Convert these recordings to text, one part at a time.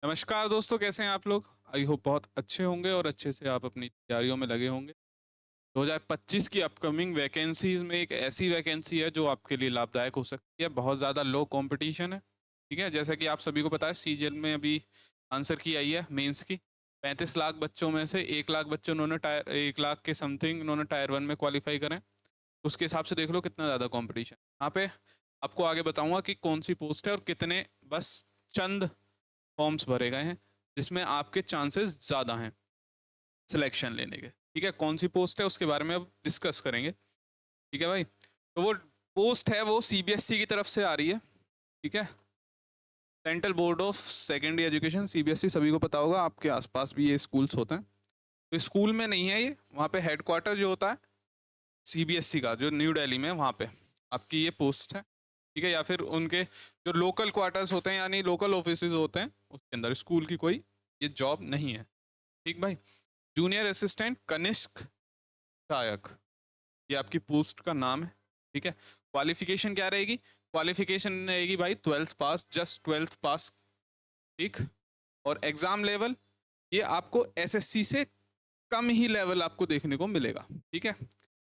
नमस्कार दोस्तों, कैसे हैं आप लोग? आई होप बहुत अच्छे होंगे और अच्छे से आप अपनी तैयारियों में लगे होंगे। 2025 की अपकमिंग वैकेंसीज में एक ऐसी वैकेंसी है जो आपके लिए लाभदायक हो सकती है। बहुत ज़्यादा लो कंपटीशन है। ठीक है, जैसा कि आप सभी को पता है, सीजीएल में अभी आंसर की आई है मेंस की। 35 लाख बच्चों में से 1 लाख बच्चे उन्होंने टायर 1 लाख के समथिंग उन्होंने टायर 1 में क्वालिफाई करें। उसके हिसाब से देख लो कितना ज़्यादा कॉम्पिटिशन यहाँ पे। आपको आगे बताऊंगा कि कौन सी पोस्ट है और कितने बस चंद फॉर्म्स भरे गए हैं जिसमें आपके चांसेस ज़्यादा हैं सिलेक्शन लेने के। ठीक है, कौन सी पोस्ट है उसके बारे में अब डिस्कस करेंगे। ठीक है भाई, तो वो पोस्ट है वो सीबीएसई की तरफ से आ रही है। ठीक है, central board of secondary education, CBSE सभी को पता होगा, आपके आसपास भी ये स्कूल्स होते हैं। तो स्कूल में नहीं है ये, वहाँ पे हेडक्वार्टर जो होता है सीबीएसई का जो न्यू दिल्ली में है, वहाँ पे आपकी ये पोस्ट है। ठीक है, या फिर उनके जो लोकल क्वार्टर्स होते हैं यानी लोकल ऑफिस होते हैं उसके अंदर स्कूल की कोई ये जॉब नहीं है। ठीक भाई, जूनियर असिस्टेंट कनिष्क सहायक, ये आपकी पोस्ट का नाम है। ठीक है, क्वालिफिकेशन क्या रहेगी? क्वालिफिकेशन रहेगी भाई 12th पास, जस्ट 12th पास। ठीक, और एग्जाम लेवल ये आपको एसएससी से कम ही लेवल आपको देखने को मिलेगा। ठीक है,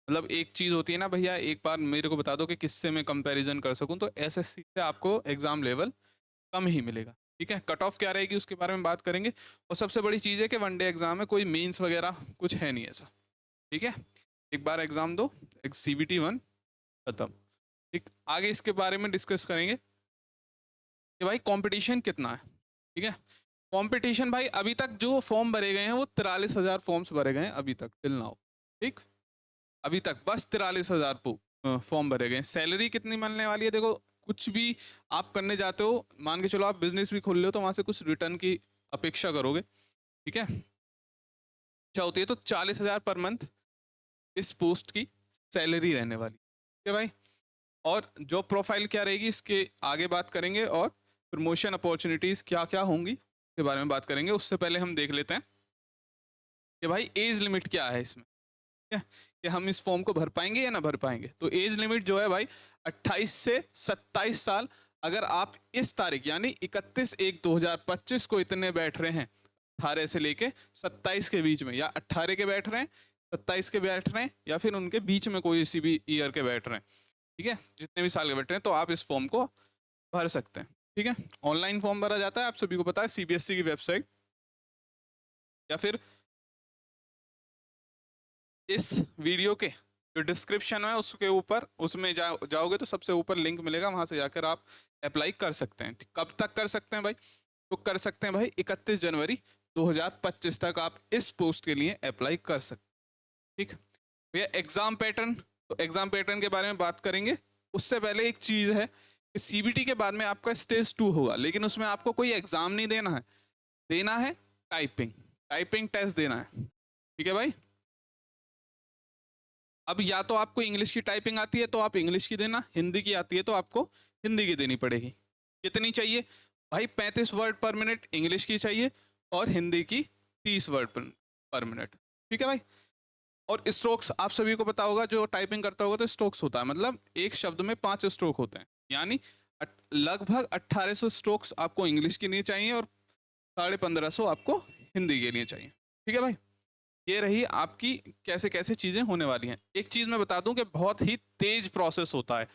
मतलब एक चीज़ होती है ना भैया, एक बार मेरे को बता दो कि किससे मैं कंपैरिजन कर सकूं, तो एसएससी से आपको एग्जाम लेवल कम ही मिलेगा। ठीक है, कट ऑफ क्या रहेगी उसके बारे में बात करेंगे। और सबसे बड़ी चीज़ है कि वनडे एग्जाम है, कोई मेंस वगैरह कुछ है नहीं ऐसा। ठीक है, एक बार एग्जाम दो, एक CBT 1 खत्म। ठीक, आगे इसके बारे में डिस्कस करेंगे कि भाई कंपटीशन कितना है। ठीक है, कंपटीशन भाई अभी तक जो फॉर्म भरे गए हैं वो 43,000 फॉर्म्स भरे गए हैं अभी तक टिल नाउ। ठीक, अभी तक बस 43,000 फॉर्म भरे गए। सैलरी कितनी मिलने वाली है? देखो, कुछ भी आप करने जाते हो, मान के चलो आप बिजनेस भी खोल रहे हो तो वहां से कुछ रिटर्न की अपेक्षा करोगे। ठीक है, अच्छा होती है तो 40,000 पर मंथ इस पोस्ट की सैलरी रहने वाली। ठीक है भाई, और जॉब प्रोफाइल क्या रहेगी इसके आगे बात करेंगे, और प्रमोशन अपॉर्चुनिटीज क्या क्या होंगी के बारे में बात करेंगे। उससे पहले हम देख लेते हैं कि भाई एज लिमिट क्या है इसमें। ठीक है, कि हम इस फॉर्म को भर पाएंगे या ना भर पाएंगे। तो एज लिमिट जो है भाई 28 से 27 साल। अगर आप इस तारीख यानी 31/1/2025 को इतने बैठ रहे हैं 18 से लेके 27 के बीच में, या 18 के बैठ रहे हैं, 27 के बैठ रहे हैं, या फिर उनके बीच में कोई सी भी ईयर के बैठ रहे हैं, ठीक है, जितने भी साल के बैठ रहे हैं, तो आप इस फॉर्म को भर सकते हैं। ठीक है, ऑनलाइन फॉर्म भरा जाता है, आप सभी को पता है, सीबीएसई की वेबसाइट या फिर इस वीडियो के जो डिस्क्रिप्शन है उसके ऊपर, उसमें जाओगे तो सबसे ऊपर लिंक मिलेगा, वहां से जाकर आप अप्लाई कर सकते हैं। कब तक कर सकते हैं भाई? तो कर सकते हैं भाई 31 जनवरी 2025 तक आप इस पोस्ट के लिए अप्लाई कर सकते हैं। ठीक भैया, एग्जाम पैटर्न, तो एग्जाम पैटर्न के बारे में बात करेंगे। उससे पहले एक चीज है कि सीबीटी के बाद में आपका स्टेज 2 होगा, लेकिन उसमें आपको कोई एग्जाम नहीं देना है, देना है टाइपिंग, टाइपिंग टेस्ट देना है। ठीक है भाई, अब या तो आपको इंग्लिश की टाइपिंग आती है तो आप इंग्लिश की देना, हिंदी की आती है तो आपको हिंदी की देनी पड़ेगी। कितनी चाहिए भाई? 35 वर्ड पर मिनट इंग्लिश की चाहिए और हिंदी की 30 वर्ड पर मिनट। ठीक है भाई, और स्ट्रोक्स आप सभी को पता होगा, जो टाइपिंग करता होगा तो स्ट्रोक्स होता है, मतलब एक शब्द में 5 स्ट्रोक होते हैं, यानी लगभग 1800 स्ट्रोक्स आपको इंग्लिश के लिए चाहिए और 1550 आपको हिंदी के लिए चाहिए। ठीक है भाई, ये रही आपकी कैसे कैसे चीजें होने वाली हैं। एक चीज मैं बता दूं कि बहुत ही तेज प्रोसेस होता है,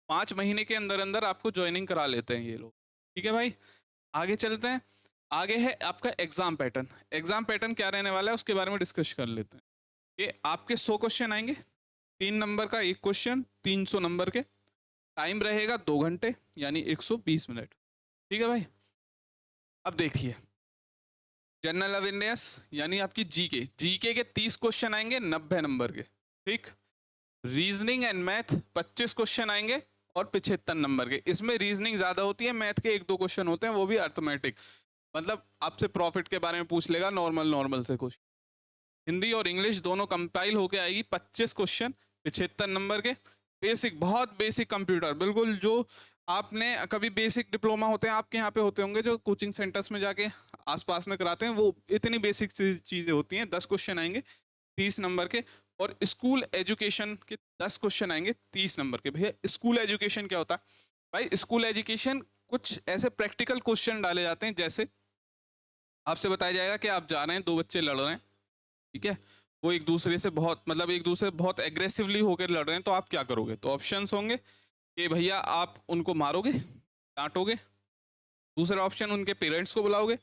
5 महीने के अंदर अंदर आपको ज्वाइनिंग करा लेते हैं ये लोग। ठीक है भाई, आगे चलते हैं। आगे है आपका एग्जाम पैटर्न। एग्जाम पैटर्न क्या रहने वाला है उसके बारे में डिस्कस कर लेते हैं। कि आपके 100 क्वेश्चन आएंगे, 3 नंबर का एक क्वेश्चन, 300 नंबर के, टाइम रहेगा 2 घंटे यानी 120 मिनट। ठीक है भाई, अब देखिए, जनरल अवेयरनेस यानी आपकी जीके, जीके के 30 क्वेश्चन आएंगे 90 नंबर के। ठीक, रीजनिंग एंड मैथ 25 क्वेश्चन आएंगे और 75 नंबर के। इसमें रीजनिंग ज्यादा होती है, मैथ के 1-2 क्वेश्चन होते हैं, वो भी अर्थमेटिक, मतलब आपसे प्रॉफिट के बारे में पूछ लेगा, नॉर्मल नॉर्मल से क्वेश्चन। हिंदी और इंग्लिश दोनों कंपाइल होके आएगी, 25 क्वेश्चन 75 नंबर के। बेसिक, बहुत बेसिक कंप्यूटर, बिल्कुल जो आपने कभी बेसिक डिप्लोमा होते हैं आपके यहाँ पे होते होंगे जो कोचिंग सेंटर्स में जाके आसपास में कराते हैं, वो इतनी बेसिक चीजें होती हैं। 10 क्वेश्चन आएंगे 30 नंबर के, और स्कूल एजुकेशन के 10 क्वेश्चन आएंगे 30 नंबर के। भैया स्कूल एजुकेशन क्या होता है? भाई स्कूल एजुकेशन कुछ ऐसे प्रैक्टिकल क्वेश्चन डाले जाते हैं, जैसे आपसे बताया जाएगा कि आप जा रहे हैं, 2 बच्चे लड़ रहे हैं, ठीक है? वो एक दूसरे से बहुत मतलब एक दूसरे से बहुत एग्रेसिवली होकर लड़ रहे हैं, तो आप क्या करोगे? तो ऑप्शंस होंगे कि भैया आप उनको मारोगे, डाँटोगे, दूसरा ऑप्शन उनके पेरेंट्स को बुलाओगे,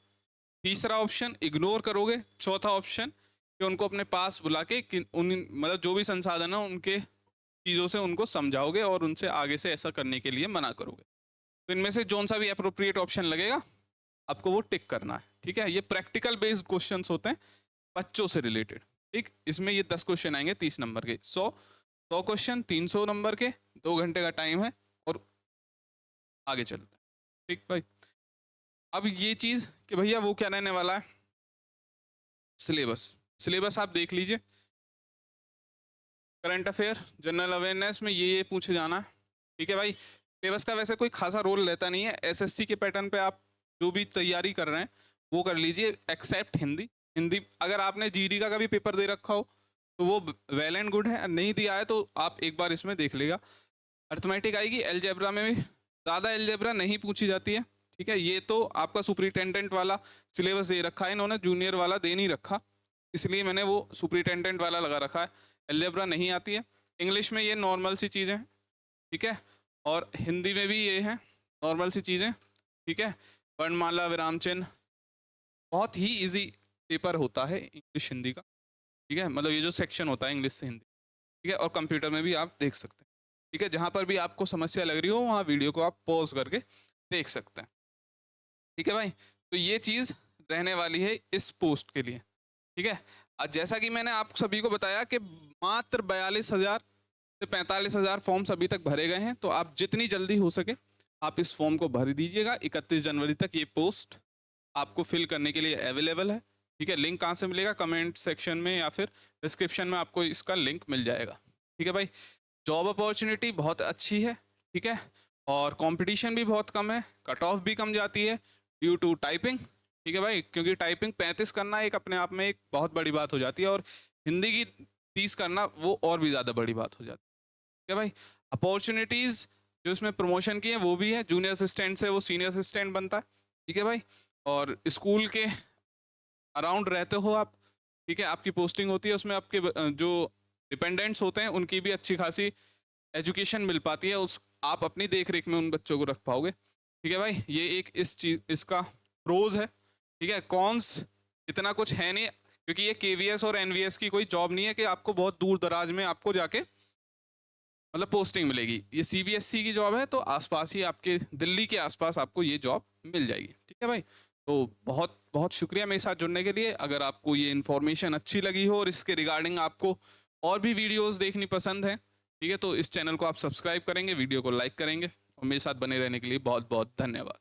तीसरा ऑप्शन इग्नोर करोगे, चौथा ऑप्शन कि उनको अपने पास बुला के कि उन मतलब जो भी संसाधन है उनके चीज़ों से उनको समझाओगे और उनसे आगे से ऐसा करने के लिए मना करोगे। तो इनमें से जौन सा भी एप्रोप्रिएट ऑप्शन लगेगा आपको वो टिक करना है, ठीक है? ये प्रैक्टिकल बेस्ड क्वेश्चंस होते हैं बच्चों से रिलेटेड, ठीक? इसमें ये 10 क्वेश्चन आएंगे 30 नंबर के, 100 क्वेश्चन 300 नंबर के, 2 घंटे का टाइम है और आगे चलते हैं, ठीक भाई? अब ये चीज़ कि भैया वो क्या रहने वाला है, सिलेबस। सिलेबस आप देख लीजिए, करंट अफेयर, जनरल अवेयरनेस में ये पूछे जाना है, ठीक है भाई? सिलेबस का वैसे कोई खासा रोल रहता नहीं है, एसएससी के पैटर्न पे आप जो भी तैयारी कर रहे हैं वो कर लीजिए, एक्सेप्ट हिंदी। हिंदी अगर आपने जीडी का कभी पेपर दे रखा हो तो वो वेल एंड गुड है, नहीं दिया है तो आप एक बार इसमें देख लेगा। अर्थमेटिक आएगी, एलजेब्रा में भी ज़्यादा एलजेब्रा नहीं पूछी जाती है, ठीक है? ये तो आपका सुपरिटेंडेंट वाला सिलेबस दे रखा है इन्होंने, जूनियर वाला दे नहीं रखा, इसलिए मैंने वो सुपरिटेंडेंट वाला लगा रखा है। एलजेब्रा नहीं आती है। इंग्लिश में ये नॉर्मल सी चीज़ें हैं, ठीक है? और हिंदी में भी ये है नॉर्मल सी चीज़ें, ठीक है? वर्णमाला, विराम चिन्ह, बहुत ही इजी पेपर होता है इंग्लिश हिंदी का, ठीक है? मतलब ये जो सेक्शन होता है इंग्लिश से हिंदी, ठीक है? और कंप्यूटर में भी आप देख सकते हैं, ठीक है? जहाँ पर भी आपको समस्या लग रही हो वहाँ वीडियो को आप पॉज करके देख सकते हैं, ठीक है भाई? तो ये चीज़ रहने वाली है इस पोस्ट के लिए, ठीक है? जैसा कि मैंने आप सभी को बताया कि मात्र 42,000 से 45,000 फॉर्म्स अभी तक भरे गए हैं, तो आप जितनी जल्दी हो सके आप इस फॉर्म को भर दीजिएगा। 31 जनवरी तक ये पोस्ट आपको फिल करने के लिए अवेलेबल है, ठीक है? लिंक कहाँ से मिलेगा? कमेंट सेक्शन में या फिर डिस्क्रिप्शन में आपको इसका लिंक मिल जाएगा, ठीक है भाई? जॉब अपॉर्चुनिटी बहुत अच्छी है, ठीक है? और कंपटीशन भी बहुत कम है, कट ऑफ भी कम जाती है ड्यू टू टाइपिंग, ठीक है भाई? क्योंकि टाइपिंग 35 करना एक अपने आप में एक बहुत बड़ी बात हो जाती है और हिंदी की 30 करना वो और भी ज़्यादा बड़ी बात हो जाती है, ठीक है भाई? अपॉर्चुनिटीज़ जो इसमें प्रमोशन की है वो भी है, जूनियर असिस्टेंट से वो सीनियर असिस्टेंट बनता है, ठीक है भाई? और स्कूल के अराउंड रहते हो आप, ठीक है? आपकी पोस्टिंग होती है, उसमें आपके जो डिपेंडेंट्स होते हैं उनकी भी अच्छी खासी एजुकेशन मिल पाती है, उस आप अपनी देख रेख में उन बच्चों को रख पाओगे, ठीक है भाई? ये एक इस चीज इसका प्रोज है, ठीक है? कॉन्स इतना कुछ है नहीं, क्योंकि ये केवीएस और एनवीएस की कोई जॉब नहीं है कि आपको बहुत दूर दराज में आपको जाके मतलब पोस्टिंग मिलेगी। ये सीबीएसई की जॉब है, तो आसपास ही आपके दिल्ली के आसपास आपको ये जॉब मिल जाएगी, ठीक है भाई? तो बहुत बहुत शुक्रिया मेरे साथ जुड़ने के लिए। अगर आपको ये इन्फॉर्मेशन अच्छी लगी हो और इसके रिगार्डिंग आपको और भी वीडियोस देखनी पसंद है, ठीक है, तो इस चैनल को आप सब्सक्राइब करेंगे, वीडियो को लाइक करेंगे और मेरे साथ बने रहने के लिए बहुत बहुत धन्यवाद।